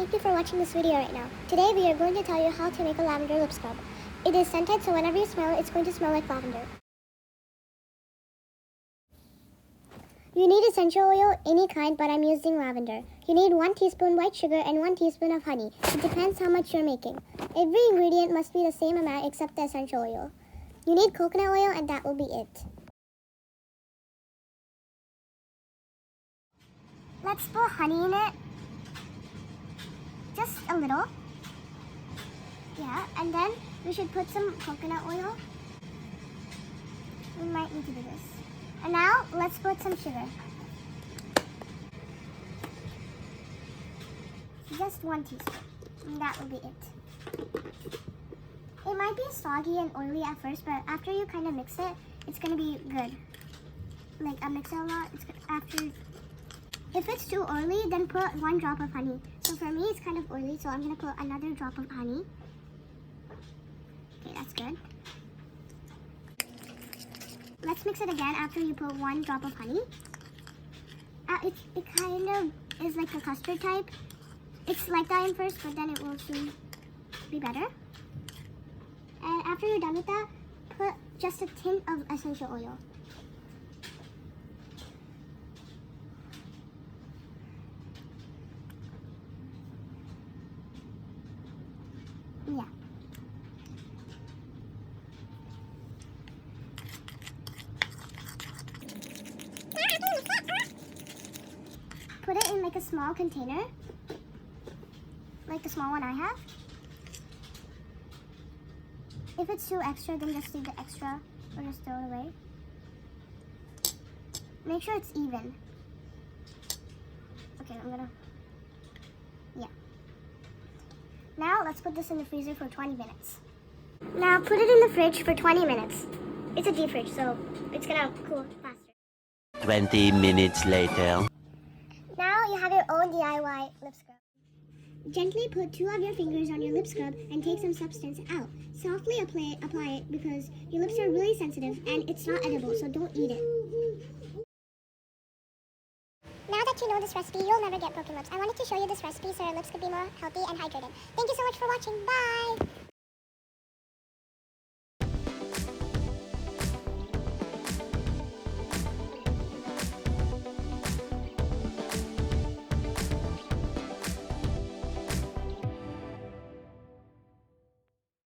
thank you for watching this video right now. Today we are going to tell you how to make a lavender lip scrub. It is scented, so whenever you smell it, it's going to smell like lavender. You need essential oil, any kind, but I'm using lavender. You need 1 teaspoon white sugar and 1 teaspoon of honey. It depends how much you're making. Every ingredient must be the same amount except the essential oil. You need coconut oil, and that will be it. Let's put honey in it. Just a little. Yeah, and then we should put some coconut oil. We might need to do this. And now, let's put some sugar. Just 1 teaspoon. And that will be it. It might be soggy and oily at first, but after you kind of mix it, it's going to be good. Like, I mix it a lot. If it's too oily, then put 1 drop of honey. So for me, it's kind of oily, so I'm going to put another drop of honey. Okay, that's good. Let's mix it again after you put 1 drop of honey. It kind of is like a custard type. It's like that in first, but then it will soon be better. And after you're done with that, put just a tint of essential oil. Yeah. Put it in like a small container, like the small one I have. If it's too extra, then just leave the extra or just throw it away. Make sure it's even. Okay, yeah. Now let's put this in the freezer for 20 minutes. Now put it in the fridge for 20 minutes. It's a deep fridge, so it's gonna cool faster. 20 minutes later. Now you have your own DIY lip scrub. Gently put 2 of your fingers on your lip scrub and take some substance out. Softly apply it because your lips are really sensitive and it's not edible, so don't eat it. Now that you know this recipe, you'll never get broken lips. I wanted to show you this recipe so your lips could be more healthy and hydrated. Thank you so much for watching. Bye!